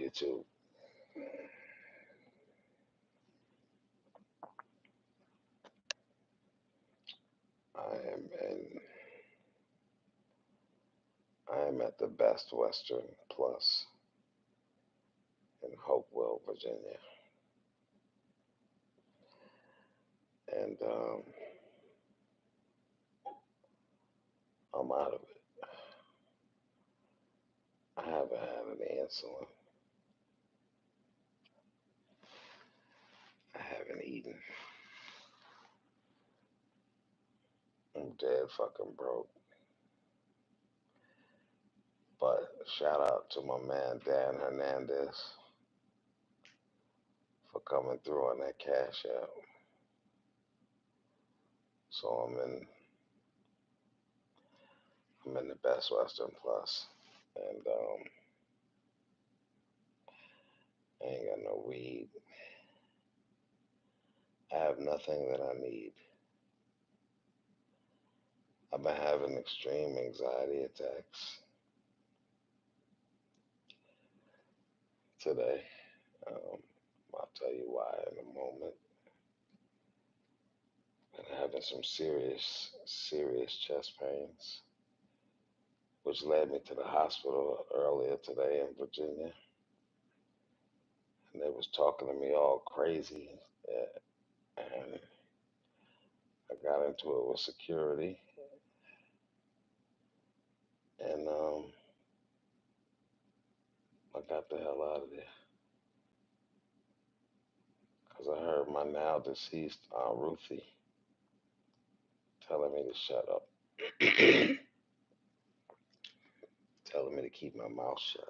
YouTube. I am in. I am at the Best Western Plus in Hopewell, Virginia, and I'm out of it. I haven't had any insulin. I haven't eaten. I'm dead fucking broke. But shout out to my man Dan Hernandez for coming through on that cash app. So I'm in the Best Western Plus, and I ain't got no weed. I have nothing that I need. I've been having extreme anxiety attacks today. Um, I'll tell you why in a moment. And having some serious chest pains, which led me to the hospital earlier today in Virginia. And they was talking to me all crazy. And I got into it with security. And I got the hell out of there. Because I heard my now deceased Aunt Ruthie telling me to shut up. Telling me to keep my mouth shut.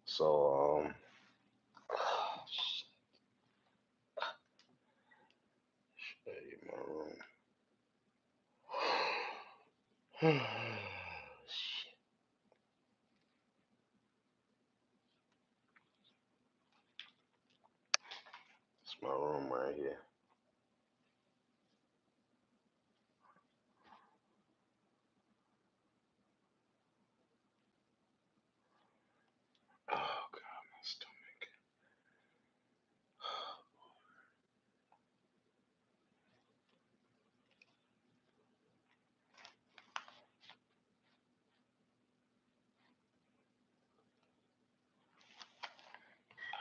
So, show you my room. Shit. It's my room right here. Oh, God, my stomach.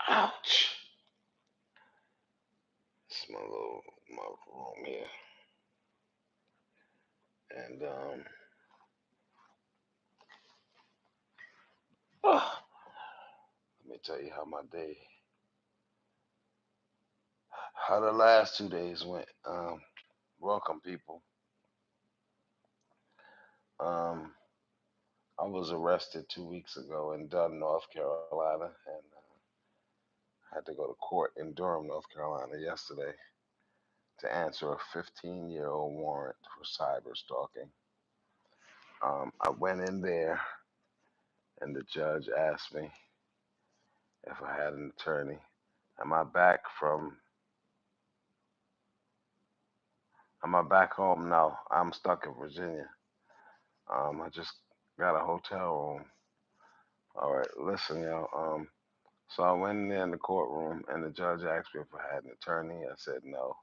Ouch. It's my room here. And, let me tell you how the last 2 days went. Welcome, people. Um, I was arrested 2 weeks ago in Dunn, North Carolina, and had to go to court in Durham, North Carolina yesterday to answer a 15-year-old warrant for cyber stalking. I went in there, and the judge asked me if I had an attorney. Am I back from? Am I back home? No, I'm stuck in Virginia. I just got a hotel room. All right, listen, y'all. So I went in there in the courtroom, and the judge asked me if I had an attorney. I said no.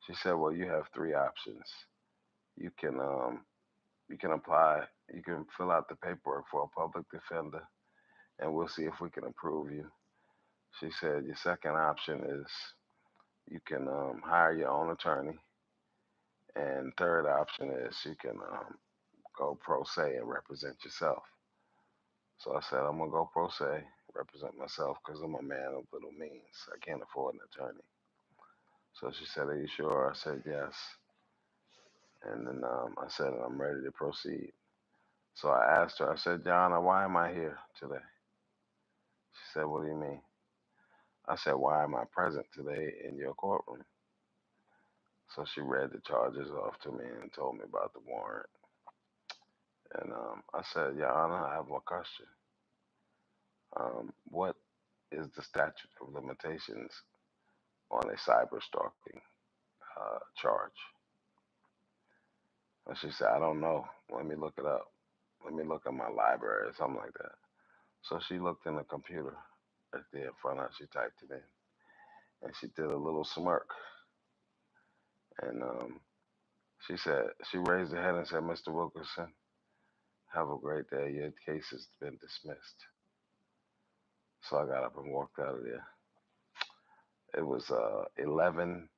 She said, "Well, you have three options. You can you can apply, you can fill out the paperwork for a public defender, and we'll see if we can approve you." She said, "Your second option is you can hire your own attorney, and third option is you can go pro se and represent yourself." So I said, "I'm gonna go pro se, represent myself, because I'm a man of little means. I can't afford an attorney." So she said, "Are you sure?" I said, "Yes." And then I said, "I'm ready to proceed." So I asked her, I said, "Jana, why am I here today?" She said, "What do you mean?" I said, "Why am I present today in your courtroom?" So she read the charges off to me and told me about the warrant. And I said, "Your Honor, I have one question. What is the statute of limitations on a cyber stalking charge?" And she said, "I don't know. Let me look it up. Let me look at my library," or something like that. So she looked in the computer right there in front of her. She typed it in, and she did a little smirk. And she raised her head and said, "Mr. Wilkerson, have a great day. Your case has been dismissed." So I got up and walked out of there. It was 11:15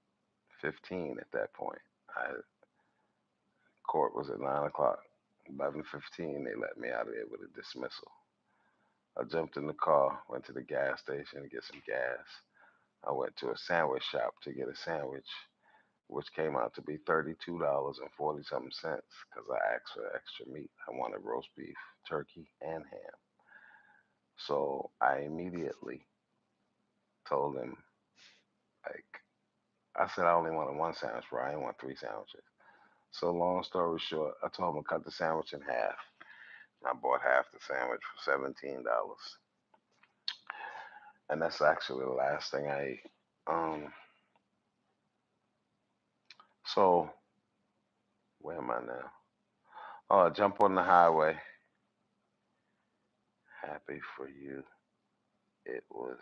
at that point. I Court was at 9 o'clock. 11:15, they let me out of there with a dismissal. I jumped in the car, went to the gas station to get some gas. I went to a sandwich shop to get a sandwich, which came out to be $32 and 40 something cents because I asked for extra meat. I wanted roast beef, turkey, and ham. So I immediately told him, like, I said I only wanted one sandwich, bro. I didn't want three sandwiches. So long story short, I told him to cut the sandwich in half. I bought half the sandwich for $17, and that's actually the last thing I ate. So where am I now? Oh, I jump on the highway. Happy for you. It was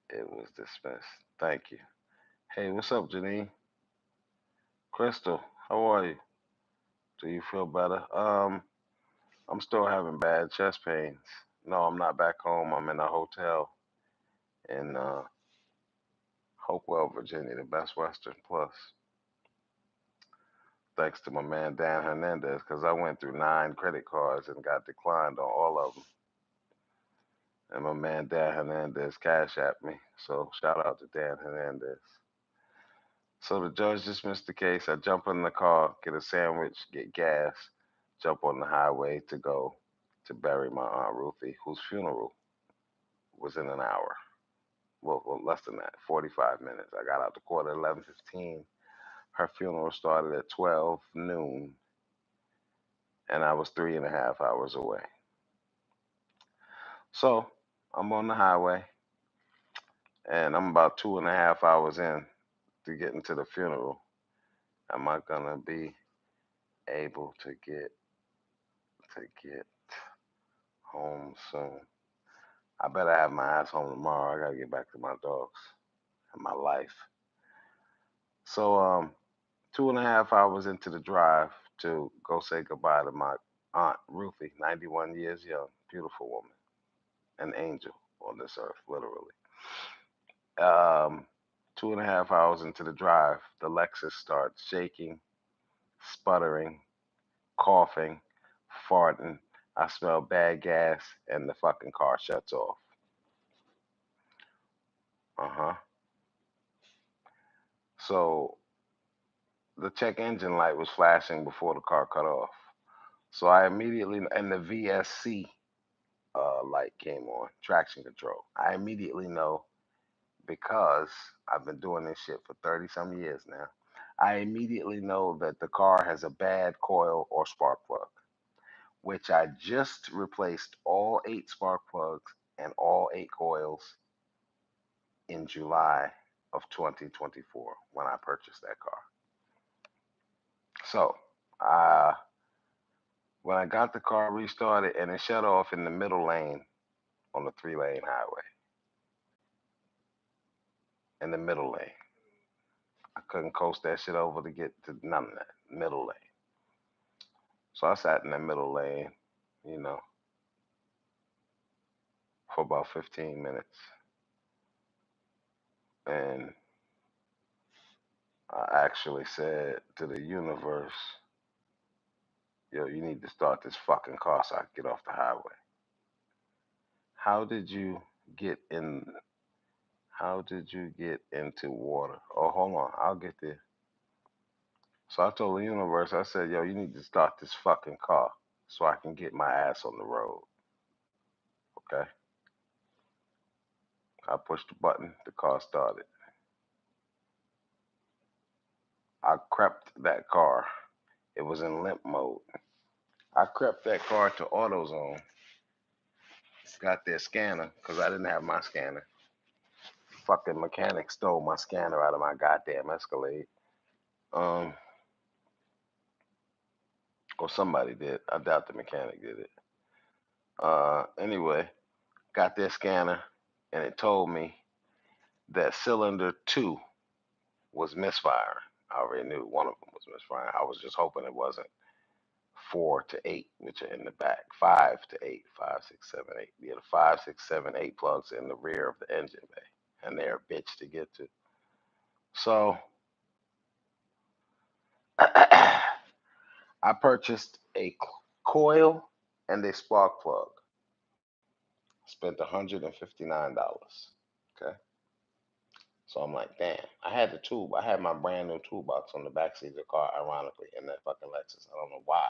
it was dismissed. Thank you. Hey, what's up, Janine? Crystal, how are you? Do you feel better? I'm still having bad chest pains. No, I'm not back home. I'm in a hotel in Hopewell, Virginia, the Best Western Plus. Thanks to my man Dan Hernandez, because I went through 9 credit cards and got declined on all of them. And my man Dan Hernandez cash at me. So shout out to Dan Hernandez. So the judge dismissed the case. I jump in the car, get a sandwich, get gas, jump on the highway to go to bury my Aunt Ruthie, whose funeral was in an hour. Well, less than that, 45 minutes. I got out the court at 11:15. Her funeral started at 12 noon, and I was 3.5 hours away. So I'm on the highway, and I'm about 2.5 hours in to get into the funeral. Am I gonna be able to get home soon? I better have my ass home tomorrow. I gotta get back to my dogs and my life. So 2.5 hours into the drive to go say goodbye to my aunt Ruthie, 91 years young, beautiful woman, an angel on this earth, literally. Um, 2.5 hours into the drive, the Lexus starts shaking, sputtering, coughing, farting. I smell bad gas, and the fucking car shuts off. Uh huh. So the check engine light was flashing before the car cut off. So I immediately, and the VSC light came on, traction control. I immediately know because I've been doing this shit for 30 some years now. I immediately know that the car has a bad coil or spark plug, which I just replaced all 8 spark plugs and all 8 coils in July of 2024 when I purchased that car. So, uh, when I got the car restarted and it shut off in the middle lane on the 3-lane highway, in the middle lane, I couldn't coast that shit over to get to none of that middle lane. So I sat in the middle lane, you know, for about 15 minutes. And I actually said to the universe, yo, you need to start this fucking car so I can get off the highway. How did you get in? How did you get into water? Oh, hold on, I'll get there. So I told the universe, I said, yo, you need to start this fucking car so I can get my ass on the road. Okay? I pushed the button, the car started. I crept that car. It was in limp mode. I crept that car to AutoZone, got their scanner, because I didn't have my scanner. Fucking mechanic stole my scanner out of my goddamn Escalade. Um, or somebody did. I doubt the mechanic did it. Anyway, got their scanner, and it told me that cylinder two was misfiring. I already knew one of them was misfiring. I was just hoping it wasn't four to eight, which are in the back. Five to eight, five, six, seven, eight. Yeah, the five, six, seven, eight plugs in the rear of the engine bay, and they're a bitch to get to. So I purchased a coil and a spark plug. Spent $159. Okay. So I'm like, damn. I had the tube. I had my brand new toolbox on the backseat of the car, ironically, in that fucking Lexus. I don't know why.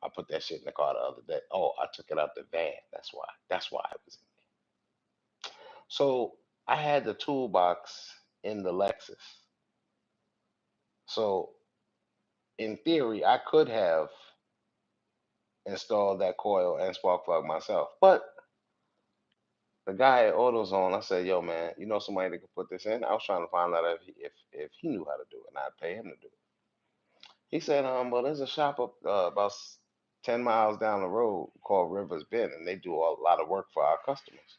I put that shit in the car the other day. Oh, I took it out the van. That's why. That's why it was in there. So I had the toolbox in the Lexus. So in theory, I could have installed that coil and spark plug myself. But the guy at AutoZone, I said, "Yo, man, you know somebody that could put this in?" I was trying to find out if he knew how to do it, and I'd pay him to do it. He said, "Well, there's a shop up about 10 miles down the road called Rivers Bend, and they do a lot of work for our customers."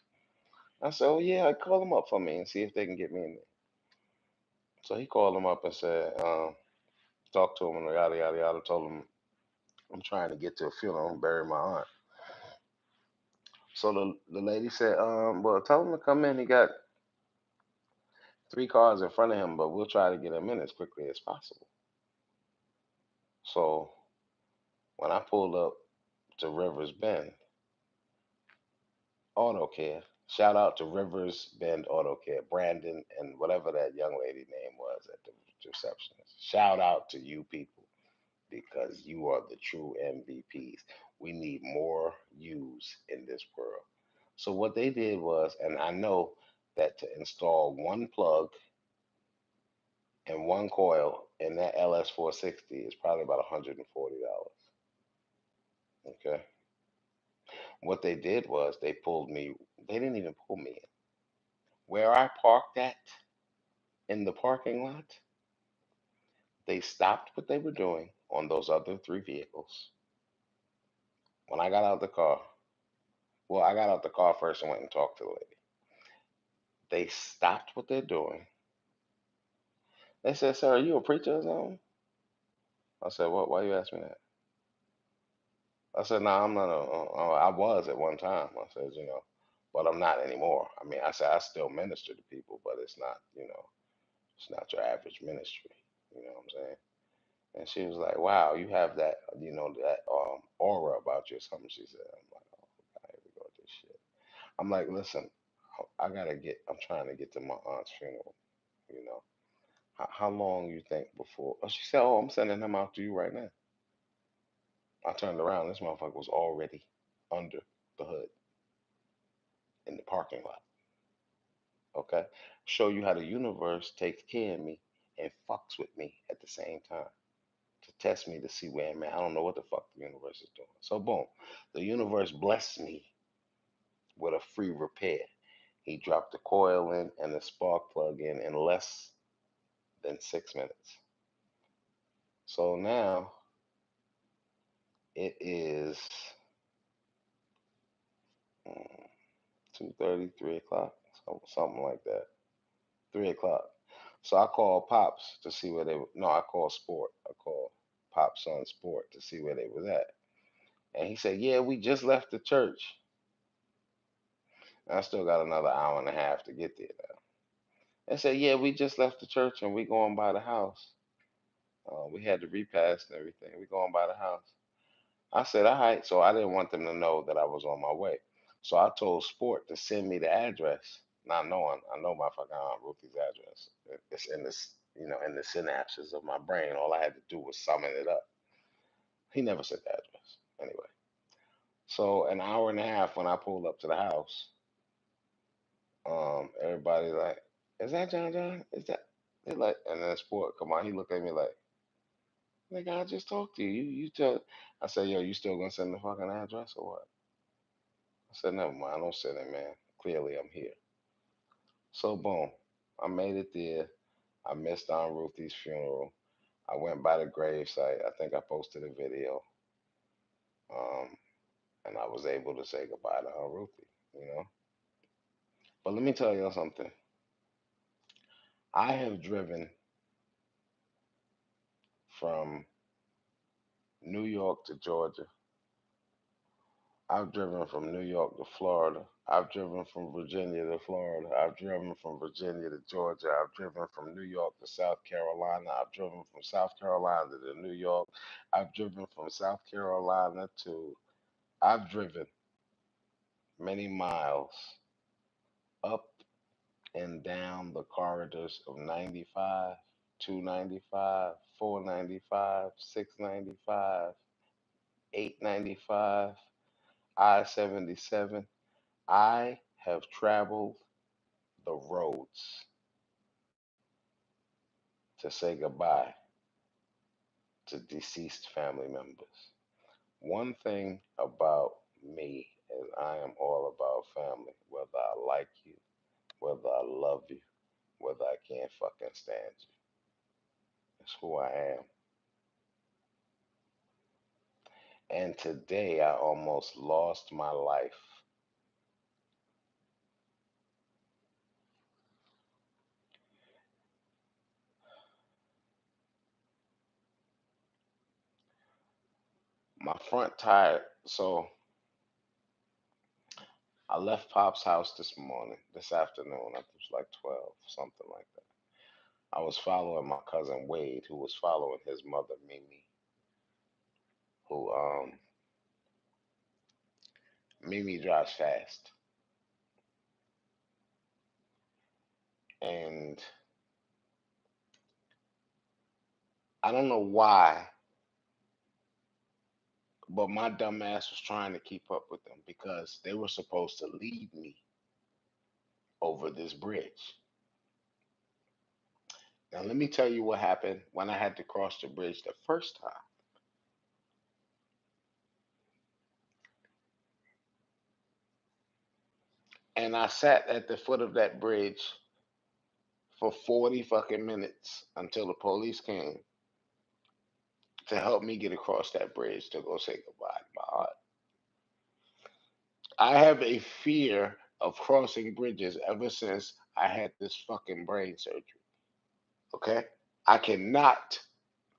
I said, "Oh yeah, call them up for me and see if they can get me in there." So he called them up and said, talked to him and yada yada yada. Told him I'm trying to get to a funeral and bury my aunt. So the lady said, well, tell him to come in. He got three cars in front of him, but we'll try to get him in as quickly as possible. So when I pulled up to Rivers Bend Auto Care, shout out to Rivers Bend Auto Care, Brandon and whatever that young lady name was at the receptionist. Shout out to you people because you are the true MVPs. We need more yous in this world. So what they did was, and I know that to install one plug and one coil in that LS460 is probably about $140. Okay. What they did was they pulled me, they didn't even pull me in. Where I parked at in the parking lot, they stopped what they were doing on those other three vehicles. When I got out of the car, well, I got out the car first and went and talked to the lady. They stopped what they're doing. They said, "Sir, are you a preacher or something?" I said, "What? Why you ask me that?" I said, "No, I'm not I was at one time." I said, but I'm not anymore. I mean, I said, I still minister to people, but it's not, it's not your average ministry. You know what I'm saying? And she was like, "Wow, you have that, that aura about you or something." She said, I'm like, "Oh, God, here we go with this shit." I'm like, "Listen, I'm trying to get to my aunt's funeral, you know. How long you think before?" Oh, she said, "Oh, I'm sending him out to you right now." I turned around. This motherfucker was already under the hood in the parking lot. Okay? Show you how the universe takes care of me and fucks with me at the same time to test me to see where I'm at. I don't know what the fuck the universe is doing. So, boom, the universe blessed me with a free repair. He dropped the coil in and the spark plug in less than 6 minutes. So now it is 2:30, 3 o'clock, something like that. 3 o'clock. So I called Pops to see where they were. No, I called Sport. I called Pops on Sport to see where they was at. And he said, "Yeah, we just left the church." And I still got another hour and a half to get there now. They said, "Yeah, we just left the church and we going by the house. We had the repast and everything. We going by the house." I said, "All right." So I didn't want them to know that I was on my way. So I told Sport to send me the address, not knowing I know my fucking Aunt Ruthie's address. It's in this, in the synapses of my brain. All I had to do was summon it up. He never said the address. Anyway, so an hour and a half when I pulled up to the house, everybody like, "Is that John John? Is that?" They like, and then Sport come on. He looked at me like, "Nigga, I just talked to you. You tell." I said, "Yo, you still gonna send the fucking address or what?" I said, "Never mind. Don't send it, man. Clearly, I'm here." So boom, I made it there. I missed Aunt Ruthie's funeral. I went by the gravesite. I think I posted a video. Um, and I was able to say goodbye to her Ruthie, you know. But let me tell y'all something. I have driven from New York to Georgia. I've driven from New York to Florida. I've driven from Virginia to Florida. I've driven from Virginia to Georgia. I've driven from New York to South Carolina. I've driven from South Carolina to New York. I've driven from South Carolina to, I've driven many miles up and down the corridors of 95, 295, 495, 695, 895, I 77. I have traveled the roads to say goodbye to deceased family members. One thing about me is I am all about family, whether I like you, whether I love you, whether I can't fucking stand you. It's who I am. And today I almost lost my life. My front tire. So I left Pop's house this morning, this afternoon. I think it was like 12, something like that. I was following my cousin Wade, who was following his mother Mimi, who Mimi drives fast. And I don't know why, but my dumb ass was trying to keep up with them because they were supposed to lead me over this bridge. Now let me tell you what happened when I had to cross the bridge the first time. And I sat at the foot of that bridge for 40 fucking minutes until the police came to help me get across that bridge to go say goodbye to my aunt. I have a fear of crossing bridges ever since I had this fucking brain surgery. Okay? I cannot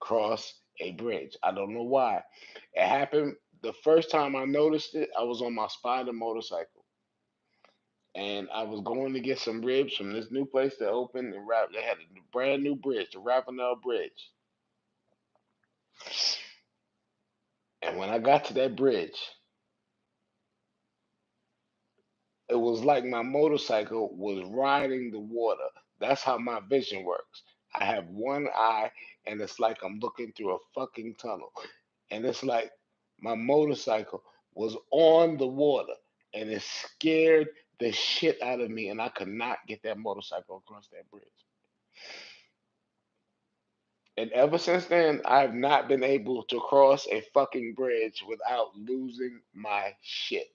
cross a bridge. I don't know why. It happened the first time I noticed it, I was on my spider motorcycle. And I was going to get some ribs from this new place that opened and they had a brand new bridge, the Ravenel Bridge. And when I got to that bridge, it was like my motorcycle was riding the water. That's how my vision works. I have one eye, and it's like I'm looking through a fucking tunnel. And it's like my motorcycle was on the water, and it scared the shit out of me, and I could not get that motorcycle across that bridge. And ever since then, I have not been able to cross a fucking bridge without losing my shit.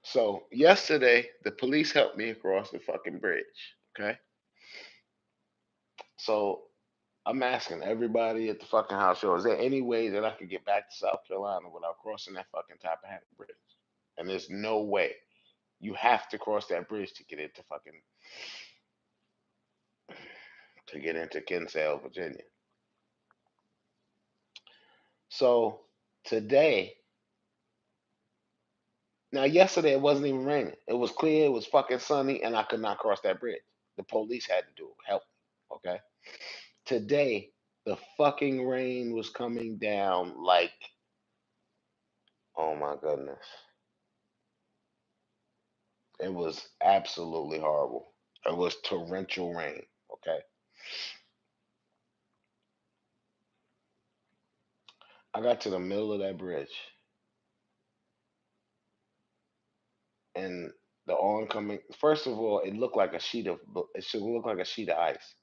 So yesterday, the police helped me across the fucking bridge. Okay. So I'm asking everybody at the fucking house, yo, is there any way that I could get back to South Carolina without crossing that fucking Tappahannock Bridge? And there's no way. You have to cross that bridge to get into fucking to get into Kinsale, Virginia. So today, now yesterday it wasn't even raining. It was clear, it was fucking sunny, and I could not cross that bridge. The police had to do it, help me. Okay. Today, the fucking rain was coming down like, oh my goodness. It was absolutely horrible. It was torrential rain. Okay. I got to the middle of that bridge and the oncoming, first of all, it should look like a sheet of ice.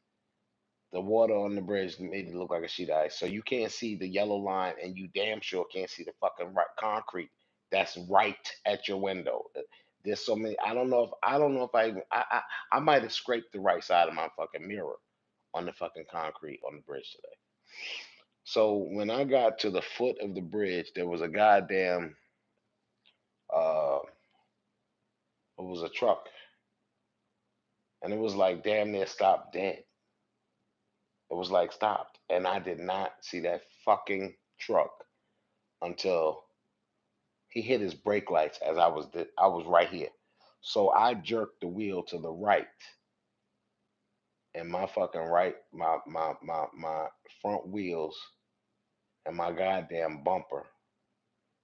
The water on the bridge made it look like a sheet of ice. So you can't see the yellow line and you damn sure can't see the fucking right concrete that's right at your window. There's so many. I don't know if I even I might have scraped the right side of my fucking mirror on the fucking concrete on the bridge today. So when I got to the foot of the bridge, there was a goddamn uh it was a truck, and it was like damn near stopped dead. It was like stopped. And I did not see that fucking truck until he hit his brake lights as I was right here. So I jerked the wheel to the right, and my fucking right my front wheels and my goddamn bumper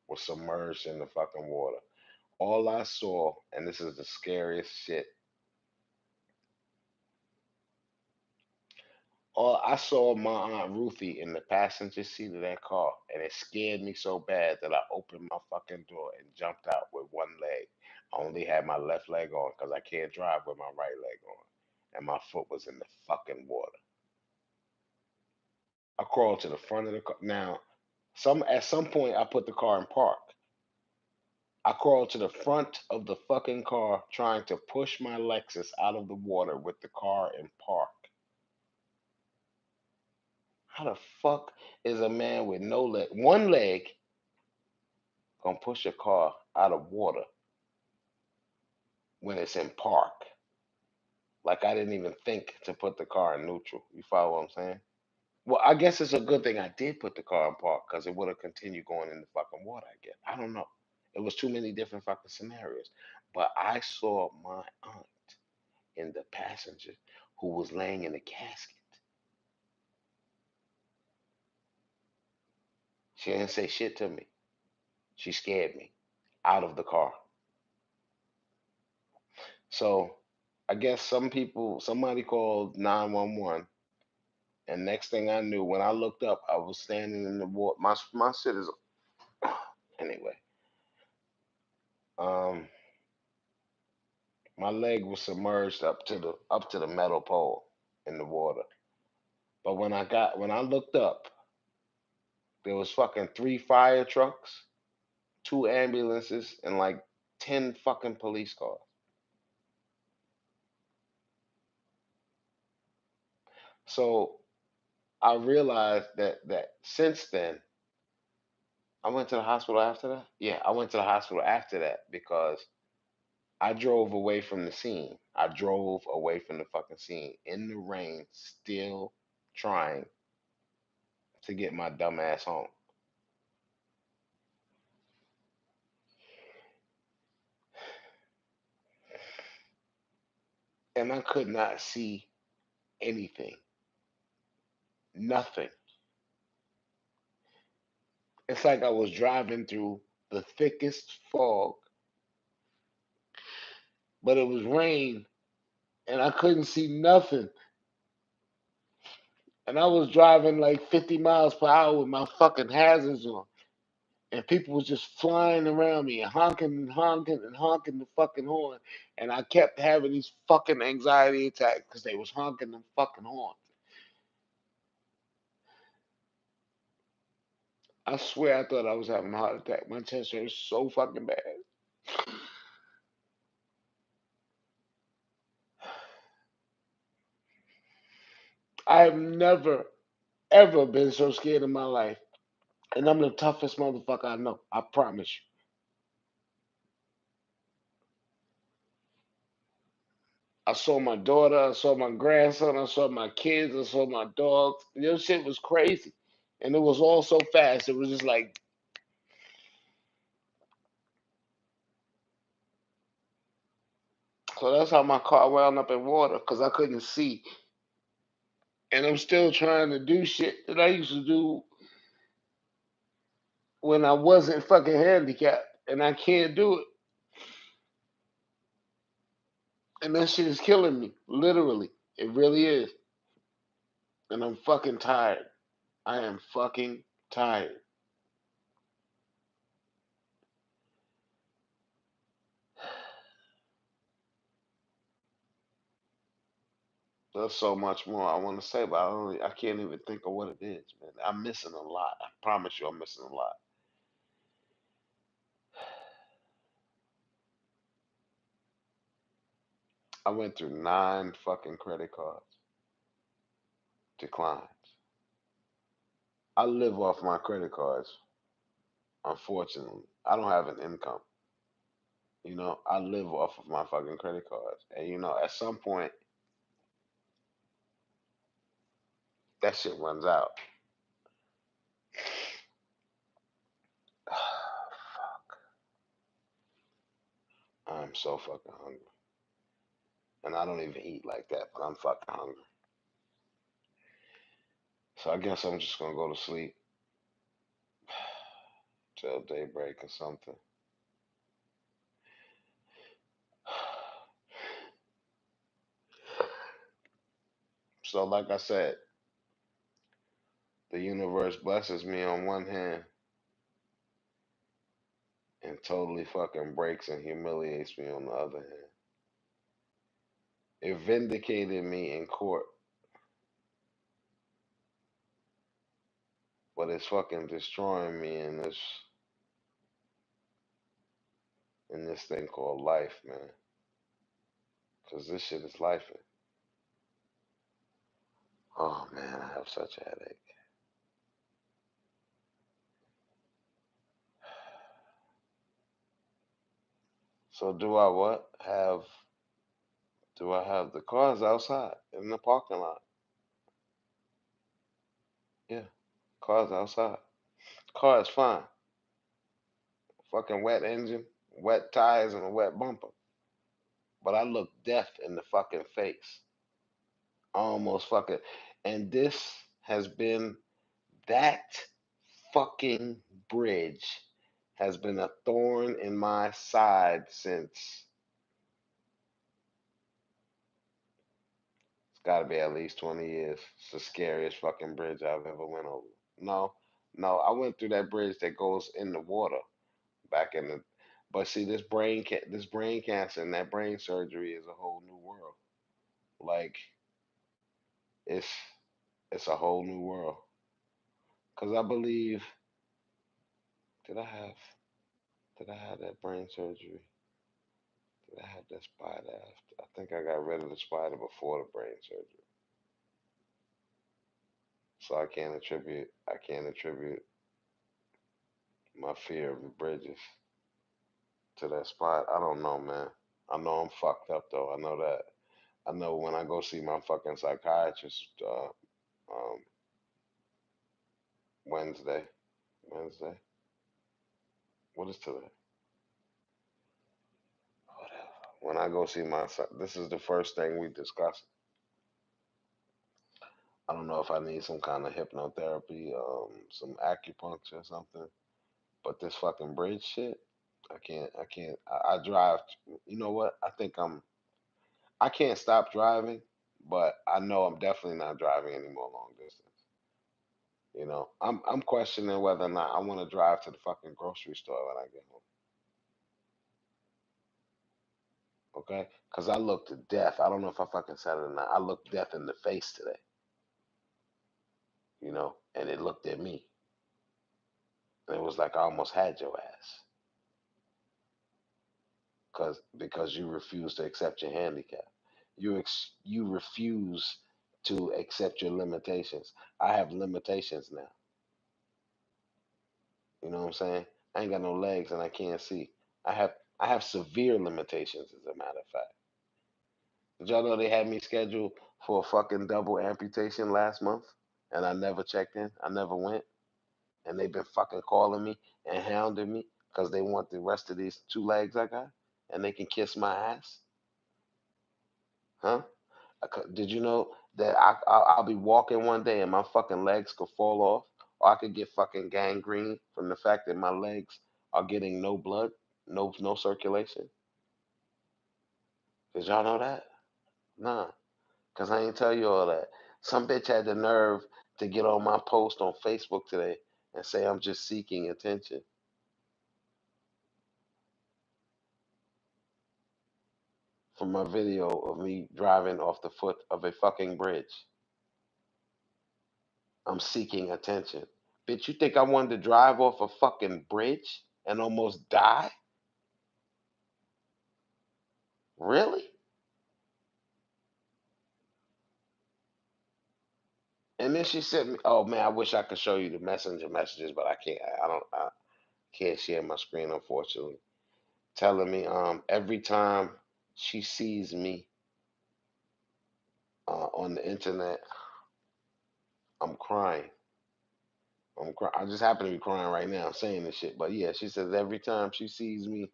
was submerged in the fucking water. All I saw, and this is the scariest shit, all I saw my Aunt Ruthie in the passenger seat of that car, and it scared me so bad that I opened my fucking door and jumped out with one leg. I only had my left leg on because I can't drive with my right leg on, and my foot was in the fucking water. I crawled to the front of the car. Now, at some point, I put the car in park. I crawled to the front of the fucking car, trying to push my Lexus out of the water with the car in park. How the fuck is a man with no leg, one leg, gonna push a car out of water when it's in park? Like I didn't even think to put the car in neutral. You follow what I'm saying? Well, I guess it's a good thing I did put the car in park because it would have continued going in the fucking water. I guess I don't know. It was too many different fucking scenarios. But I saw my aunt in the passenger who was laying in a casket. She didn't say shit to me. She scared me out of the car. So I guess somebody called 911. And next thing I knew, when I looked up, I was standing in the water. My shit is anyway. Um, my leg was submerged up to the metal pole in the water. But when I looked up, there was fucking three fire trucks, two ambulances, and like 10 fucking police cars. So I realized that since then, I went to the hospital after that. Yeah, I went to the hospital after that because I drove away from the scene. I drove away from the fucking scene in the rain, still trying to get my dumb ass home. And I could not see anything, nothing. It's like I was driving through the thickest fog, but it was rain and I couldn't see nothing. And I was driving like 50 miles per hour with my fucking hazards on. And people was just flying around me and honking and honking and honking the fucking horn. And I kept having these fucking anxiety attacks because they was honking the fucking horn. I swear I thought I was having a heart attack. My chest hurt so fucking bad. I have never, ever been so scared in my life. And I'm the toughest motherfucker I know. I promise you. I saw my daughter, I saw my grandson, I saw my kids, I saw my dogs. This shit was crazy. And it was all so fast. It was just like, so that's how my car wound up in water because I couldn't see. And I'm still trying to do shit that I used to do when I wasn't fucking handicapped. And I can't do it. And that shit is killing me. Literally. It really is. And I'm fucking tired. I am fucking tired. There's so much more I want to say, but I can't even think of what it is, man. I'm missing a lot. I promise you, I'm missing a lot. I went through 9 fucking credit cards declines. I live off my credit cards. Unfortunately, I don't have an income. I live off of my fucking credit cards, and at some point that shit runs out. I'm so fucking hungry, and I don't even eat like that, but I'm fucking hungry. So I guess I'm just gonna go to sleep till daybreak or something. So like I said, the universe blesses me on one hand and totally fucking breaks and humiliates me on the other hand. It vindicated me in court, but it's fucking destroying me in this thing called life, man. Cause this shit is life. Oh man, I have such a headache. So do I what? Do I have the cars outside in the parking lot? Yeah, cars outside. Car is fine. Fucking wet engine, wet tires, and a wet bumper. But I look death in the fucking face. Almost fucking. And this has been that fucking bridge has been a thorn in my side since it's got to be at least 20 years. It's the scariest fucking bridge I've ever went over. No, no, I went through that bridge that goes in the water back in the. But see, this brain cancer and that brain surgery is a whole new world. Like it's it's a whole new world. Cause I believe did I have did I have that brain surgery? Did I have that spider after? I think I got rid of the spider before the brain surgery. So I can't attribute my fear of the bridges to that spot. I don't know, man. I know I'm fucked up though. I know that. I know when I go see my fucking psychiatrist Wednesday. Wednesday. What is today? Whatever. When I go see this is the first thing we discuss. I don't know if I need some kind of hypnotherapy, some acupuncture or something. But this fucking bridge shit, I can't. I drive. You know what? I can't stop driving, but I know I'm definitely not driving any more long distance. I'm questioning whether or not I want to drive to the fucking grocery store when I get home. Okay? Because I looked death. I don't know if I fucking said it or not. I looked death in the face today, and it looked at me. And it was like I almost had your ass. Because you refuse to accept your handicap. You refuse to accept your limitations. I have limitations now. You know what I'm saying? I ain't got no legs and I can't see. I have I have severe limitations as a matter of fact. Did y'all know they had me scheduled for a fucking double amputation last month and I never checked in? I never went. And they've been fucking calling me and hounding me because they want the rest of these two legs I got and they can kiss my ass? Huh? Did you know that I'll be walking one day and my fucking legs could fall off, or I could get fucking gangrene from the fact that my legs are getting no blood, no circulation. Did y'all know that? Nah, cause I ain't tell you all that. Some bitch had the nerve to get on my post on Facebook today and say I'm just seeking attention for my video of me driving off the foot of a fucking bridge. I'm seeking attention. Bitch, you think I wanted to drive off a fucking bridge and almost die? Really? And then she sent me. Oh man, I wish I could show you the messenger messages, but I can't. I don't. I can't share my screen, unfortunately. Telling me every time she sees me on the internet, I'm crying. I just happen to be crying right now saying this shit. But yeah, she says every time she sees me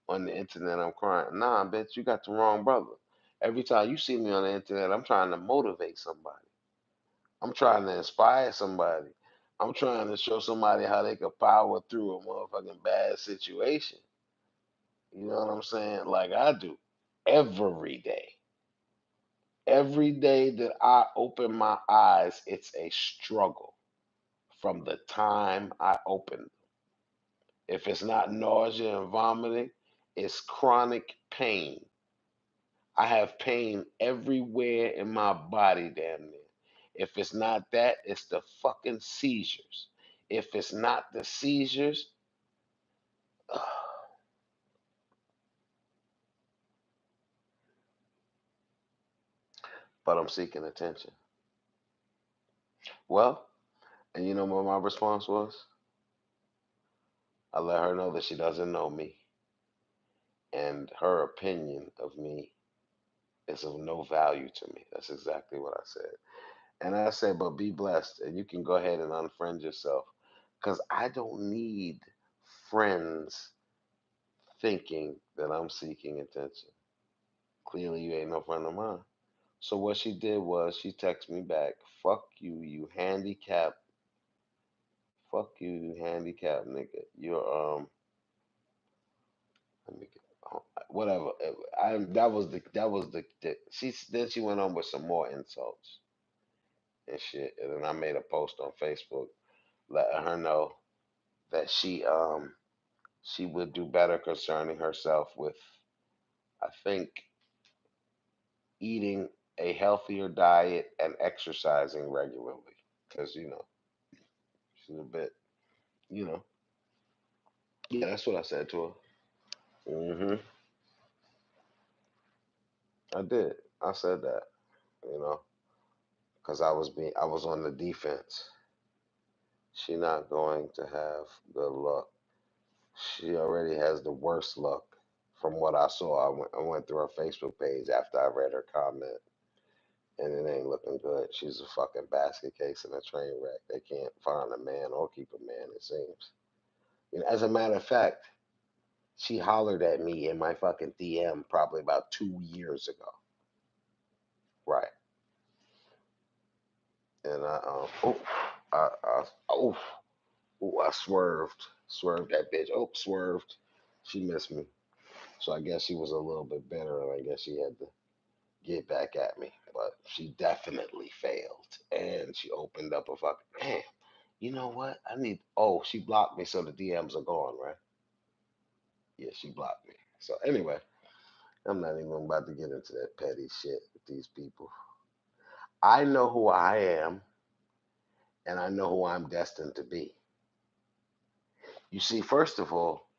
on the internet, I'm crying. Nah, bitch, you got the wrong brother. Every time you see me on the internet, I'm trying to motivate somebody. I'm trying to inspire somebody. I'm trying to show somebody how they could power through a motherfucking bad situation. You know what I'm saying? Like I do every day. Every day that I open my eyes, it's a struggle from the time I open. If it's not nausea and vomiting, it's chronic pain. I have pain everywhere in my body, damn near. If it's not that, it's the fucking seizures. If it's not the seizures, but I'm seeking attention. Well, and you know what my response was? I let her know that she doesn't know me, and her opinion of me is of no value to me. That's exactly what I said. And I said, but be blessed, and you can go ahead and unfriend yourself, because I don't need friends thinking that I'm seeking attention. Clearly, you ain't no friend of mine. So what she did was she texted me back, "Fuck you, you handicap. Fuck you, you handicap nigga. You're let me get whatever. I that was the she then she went on with some more insults and shit, and then I made a post on Facebook letting her know that she would do better concerning herself with, I think, eating a healthier diet and exercising regularly. Because, she's a bit, you know, yeah, that's what I said to her. Hmm. I did. I said that, you know, because I was on the defense. She not going to have good luck. She already has the worst luck from what I saw. I went through her Facebook page after I read her comment, and it ain't looking good. She's a fucking basket case and a train wreck. They can't find a man or keep a man, it seems. As a matter of fact, she hollered at me in my fucking DM probably about 2 years ago. Right. And oh, I swerved that bitch. Oh, swerved. She missed me. So I guess she was a little bit better, and I guess she had to get back at me. But she definitely failed, and she opened up a fucking damn. You know what? I need. Oh, she blocked me, so the DMs are gone, right? Yeah, she blocked me. So anyway, I'm not even about to get into that petty shit with these people. I know who I am, and I know who I'm destined to be. You see, first of all,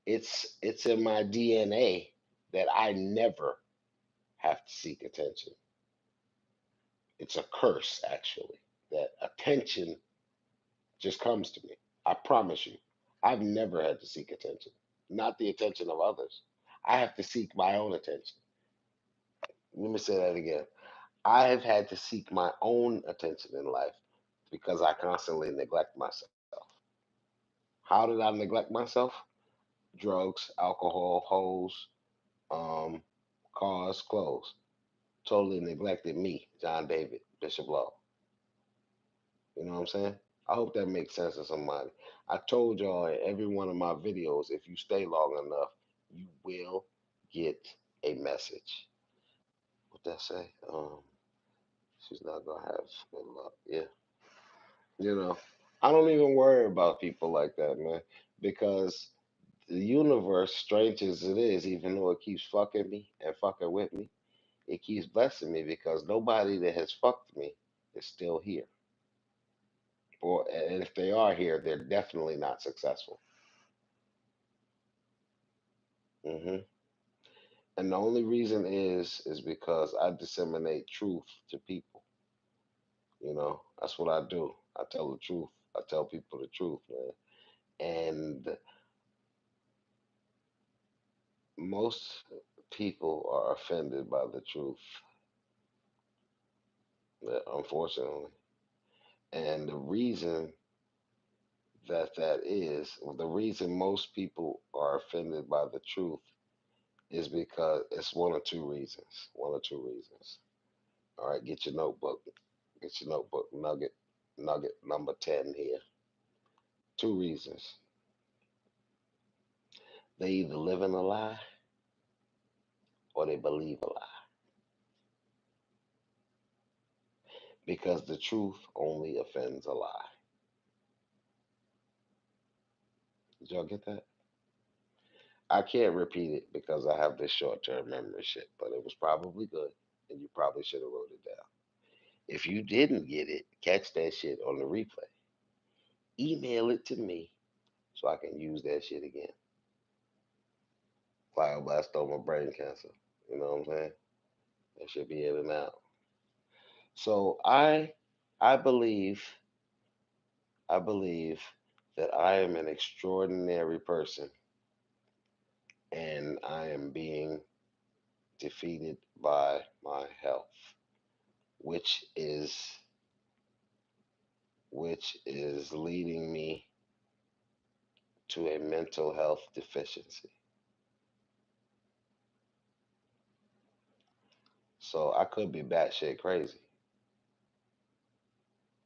it's in my DNA that I never have to seek attention. It's a curse, actually, that attention just comes to me. I promise you, I've never had to seek attention, not the attention of others. I have to seek my own attention. Let me say that again. I have had to seek my own attention in life because I constantly neglect myself. How did I neglect myself? Drugs, alcohol, hoes, um, cars, clothes. Totally neglected me, John David, BishopLo. You know what I'm saying? I hope that makes sense to somebody. I told y'all in every one of my videos, if you stay long enough, you will get a message. What that say? She's not gonna have good luck. Yeah, you know, I don't even worry about people like that, man, because the universe, strange as it is, even though it keeps fucking me and fucking with me, it keeps blessing me because nobody that has fucked me is still here. Or and if they are here, they're definitely not successful. Hmm. And the only reason is because I disseminate truth to people. That's what I do. I tell the truth. I tell people the truth, man. And most people are offended by the truth, unfortunately. And the reason most people are offended by the truth is because it's one or two reasons. One or two reasons. All right, get your notebook. Get your notebook. Nugget number 10 here. Two reasons. They either live in a lie or they believe a lie. Because the truth only offends a lie. Did y'all get that? I can't repeat it because I have this short term memory shit, but it was probably good and you probably should have wrote it down. If you didn't get it, catch that shit on the replay. Email it to me so I can use that shit again. Glioblastoma brain cancer. You know what I'm saying? That should be in and out. So I believe I believe that I am an extraordinary person and I am being defeated by my health, which is leading me to a mental health deficiency. So I could be batshit crazy.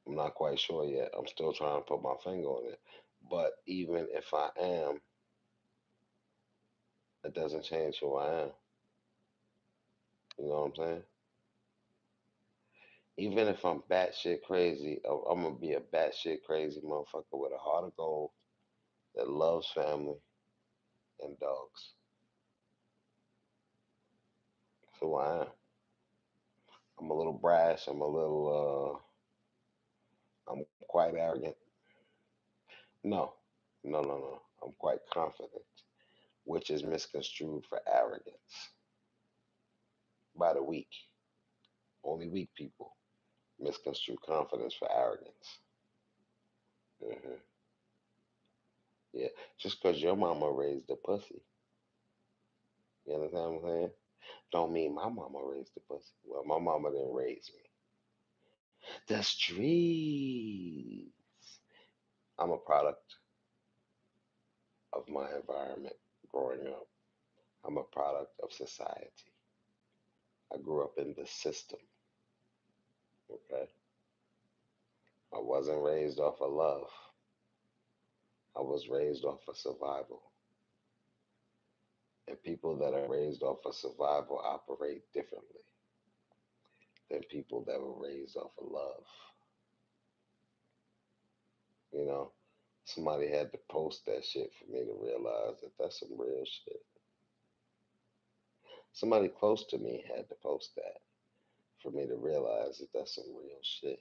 I'm not quite sure yet. I'm still trying to put my finger on it. But even if I am, it doesn't change who I am. You know what I'm saying? Even if I'm batshit crazy, I'm gonna be a batshit crazy motherfucker with a heart of gold that loves family and dogs. That's who I am. I'm a little brash. I'm quite arrogant. No, no. I'm quite confident, which is misconstrued for arrogance by the weak. Only weak people misconstrue confidence for arrogance. Hmm. Yeah, just because your mama raised a pussy, you understand what I'm saying? Don't mean my mama raised the pussy. Well, my mama didn't raise me. The streets. I'm a product of my environment growing up. I'm a product of society. I grew up in the system. Okay, I wasn't raised off of love. I was raised off of survival. And people that are raised off of survival operate differently than people that were raised off of love. You know, somebody had to post that shit for me to realize that that's some real shit. Somebody close to me had to post that for me to realize that that's some real shit.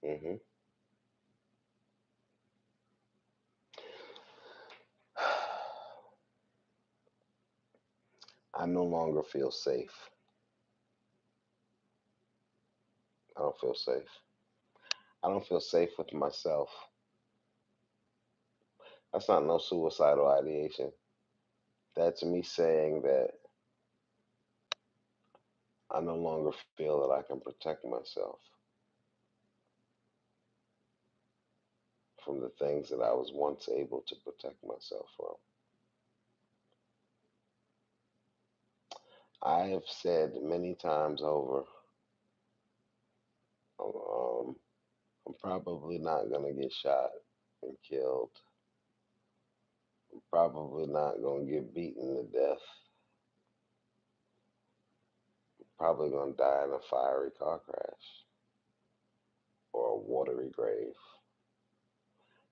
Hmm. I no longer feel safe. I don't feel safe. I don't feel safe with myself. That's not no suicidal ideation. That's me saying that I no longer feel that I can protect myself from the things that I was once able to protect myself from. I have said many times over, um, I'm probably not going to get shot and killed. I'm probably not going to get beaten to death. Probably going to die in a fiery car crash or a watery grave.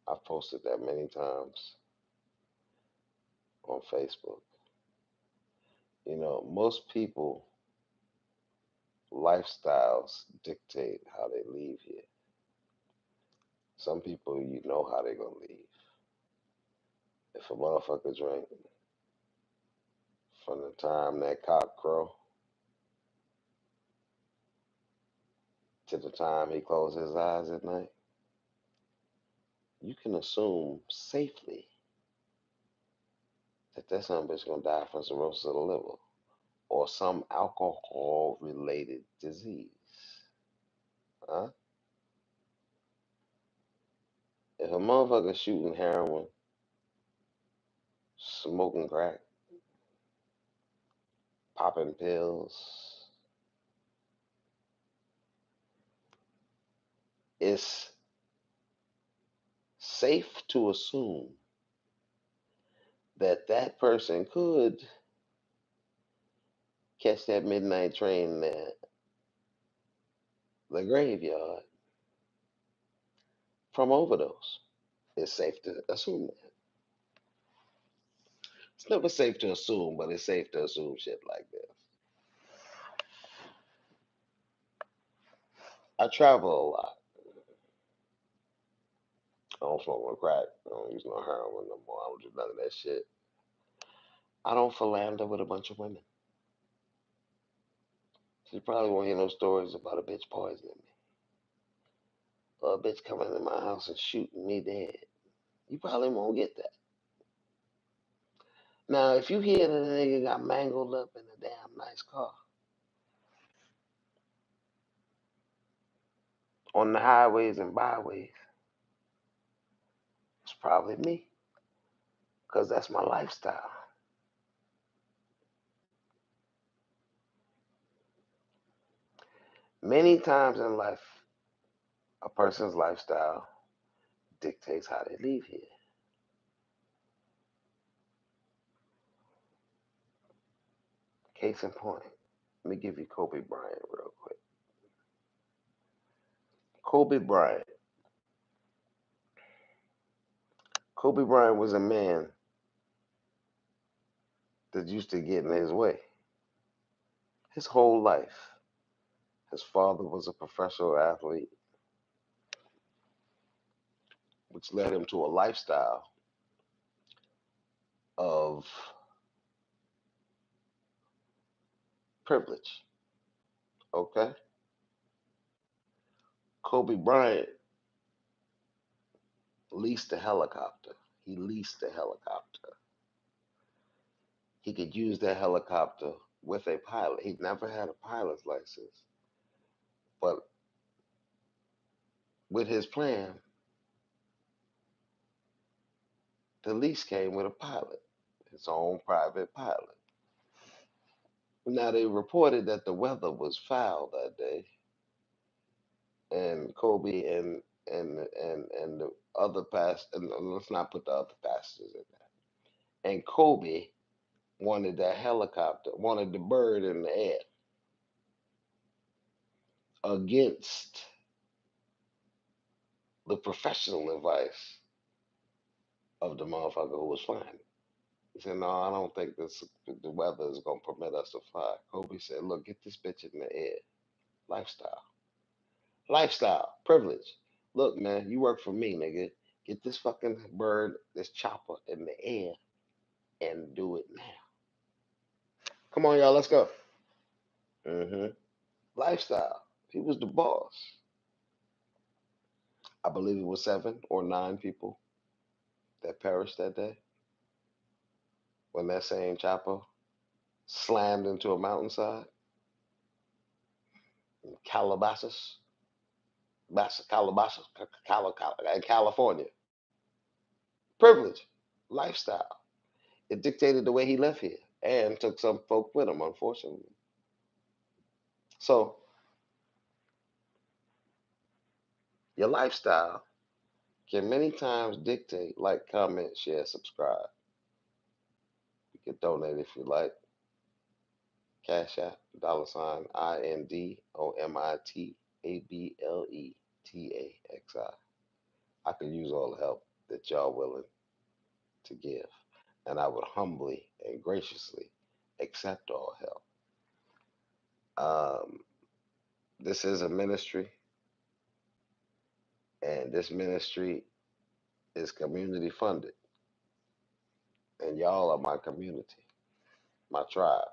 I've posted that many times on Facebook. Most people lifestyles dictate how they leave here. Some people, how they're gonna leave. If a motherfucker drink from the time that cock crow to the time he closed his eyes at night, you can assume safely that that son of a bitch gonna die from cirrhosis of the liver or some alcohol related disease. Huh? If a motherfucker shooting heroin, smoking crack, popping pills, it's safe to assume that that person could catch that midnight train at the graveyard from overdose. It's safe to assume that. It's never safe to assume, but it's safe to assume shit like this. I travel a lot. I don't smoke no crack. I don't use no heroin no more. I don't do none of that shit. I don't philander with a bunch of women. So you probably won't hear no stories about a bitch poisoning me or a bitch coming in my house and shooting me dead. You probably won't get that. Now, if you hear that a nigga got mangled up in a damn nice car on the highways and byways, it's probably me because that's my lifestyle. Many times in life, a person's lifestyle dictates how they leave here. Case in point, let me give you Kobe Bryant real quick. Kobe Bryant. Kobe Bryant was a man that used to get in his way. His whole life, his father was a professional athlete, which led him to a lifestyle of privilege. Okay? Kobe Bryant leased a helicopter. He leased a helicopter. He could use that helicopter with a pilot. He never had a pilot's license. But with his plan, the lease came with a pilot, his own private pilot. Now they reported that the weather was foul that day, and Kobe and the other and let's not put the other passengers in there. And Kobe wanted that helicopter, wanted the bird in the air against the professional advice of the motherfucker who was flying. He said, "No, I don't think the weather is gonna permit us to fly." Kobe said, "Look, get this bitch in the air. Lifestyle, lifestyle, privilege. Look, man, you work for me, nigga. Get this fucking bird, this chopper in the air, and do it now. Come on, y'all, let's go." hmm Lifestyle. He was the boss. I believe it was 7 or 9 people that perished that day when that same chopper slammed into a mountainside in Calabasas, California. Privilege, lifestyle. It dictated the way he left here and took some folk with him, unfortunately. So your lifestyle can many times dictate, like, comment, share, subscribe. You can donate if you like. Cash App, $INDOMITABLETAXI. I could use all the help that y'all willing to give, and I would humbly and graciously accept all help. Um, this is a ministry, and this ministry is community funded, and y'all are my community, my tribe.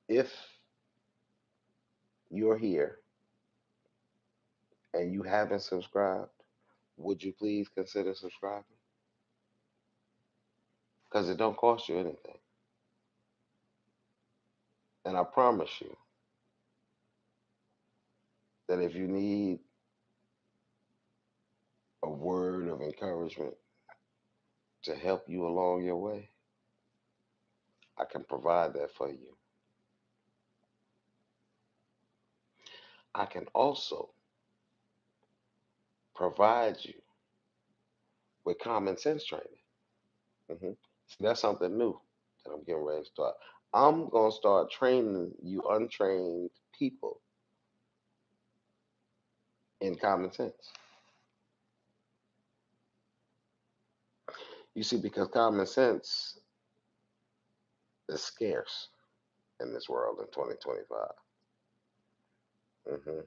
If you're here and you haven't subscribed, would you please consider subscribing? Because it don't cost you anything. And I promise you that if you need a word of encouragement to help you along your way, I can provide that for you. I can also provide you with common sense training. Hmm. See, that's something new that I'm getting ready to start. I'm going to start training you untrained people in common sense. You see, because common sense is scarce in this world in 2025. Hmm.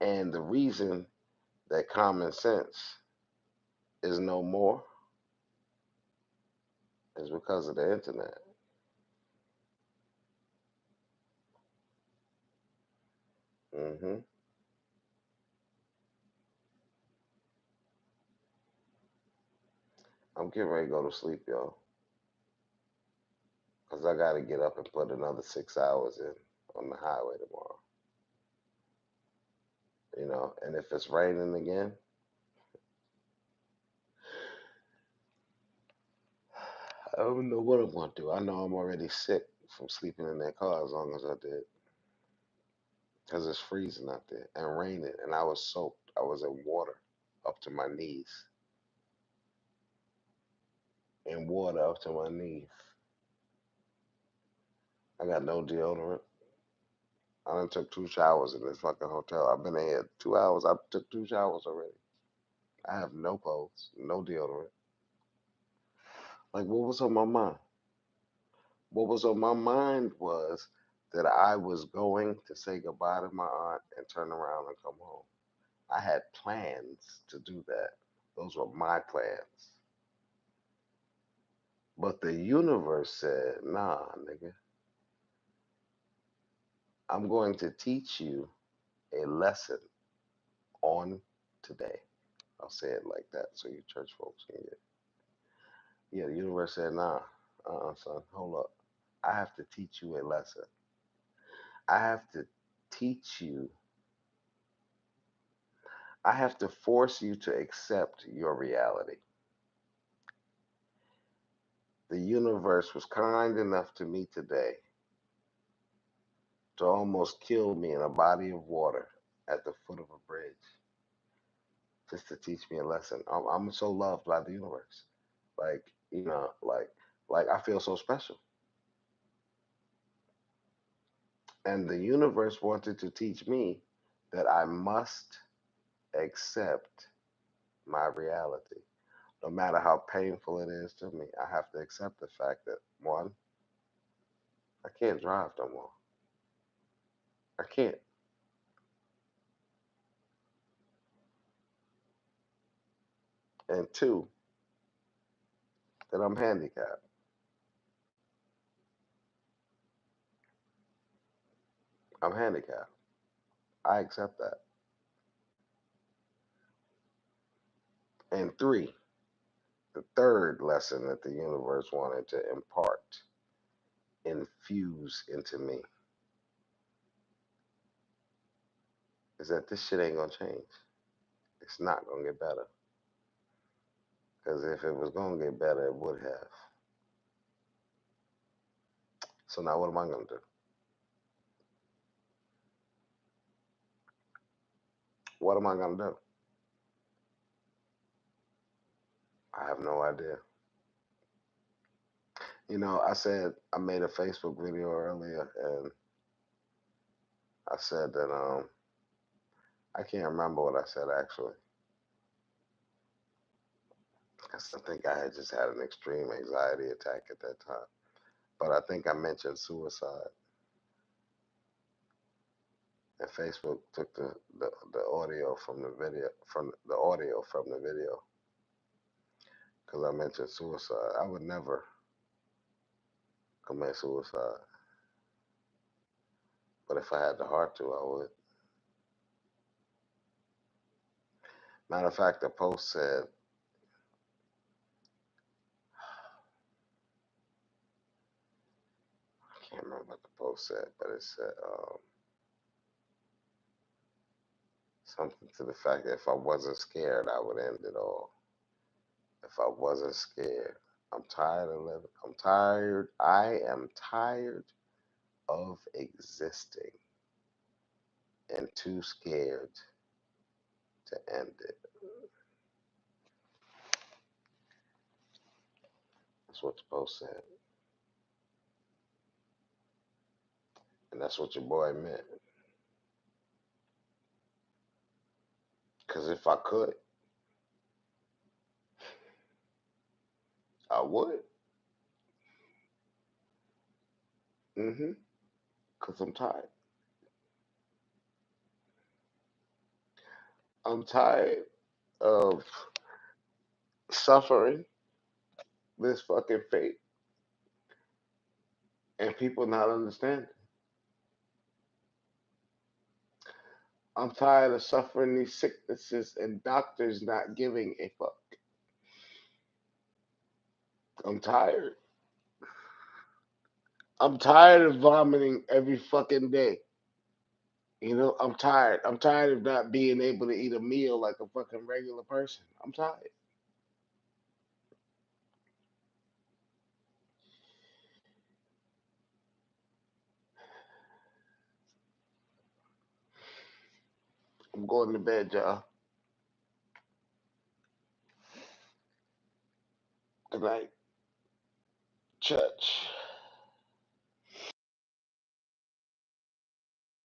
And the reason that common sense is no more is because of the internet. Hmm. I'm getting ready to go to sleep, y'all, because I got to get up and put another 6 hours in on the highway tomorrow. And if it's raining again, I don't know what I'm going to do. I know I'm already sick from sleeping in that car as long as I did, because it's freezing out there and raining, and I was soaked. I was in water up to my knees, in water up to my knees. I got no deodorant. I done took 2 showers in this fucking hotel. I've been in here 2 hours. I took 2 showers already. I have no clothes, no deodorant. Like, what was on my mind? What was on my mind was that I was going to say goodbye to my aunt and turn around and come home. I had plans to do that. Those were my plans. But the universe said, nah, nigga, I'm going to teach you a lesson on today. I'll say it like that so you church folks can get it. Yeah, the universe said, nah, son, hold up. I have to teach you a lesson. I have to teach you, I have to force you to accept your reality. The universe was kind enough to me today to almost kill me in a body of water at the foot of a bridge just to teach me a lesson. I'm so loved by the universe. Like, like I feel so special. And the universe wanted to teach me that I must accept my reality. No matter how painful it is to me, I have to accept the fact that one, I can't drive no more. I can't. And two, that I'm handicapped. I'm handicapped. I accept that. And three, the third lesson that the universe wanted to impart, infuse into me, is that this shit ain't gonna change. It's not gonna get better. Because if it was gonna get better, it would have. So now what am I gonna do? What am I gonna do? I have no idea. I said I made a Facebook video earlier, and I said that I can't remember what I said actually. I think I had just had an extreme anxiety attack at that time. But I think I mentioned suicide, and Facebook took the audio from the video because I mentioned suicide. I would never commit suicide. But if I had the heart to, I would. Matter of fact, the post said, I can't remember what the post said, but it said something to the fact that if I wasn't scared, I would end it all. If I wasn't scared, I'm tired of living. I'm tired. I am tired of existing and too scared to end it. That's what the post said. And that's what your boy meant. Because if I could, I would. Mm-hmm. Because I'm tired. I'm tired of suffering this fucking fate and people not understanding. I'm tired of suffering these sicknesses and doctors not giving a fuck. I'm tired. I'm tired of vomiting every fucking day. I'm tired. I'm tired of not being able to eat a meal like a fucking regular person. I'm tired. I'm going to bed, y'all. Good night, church.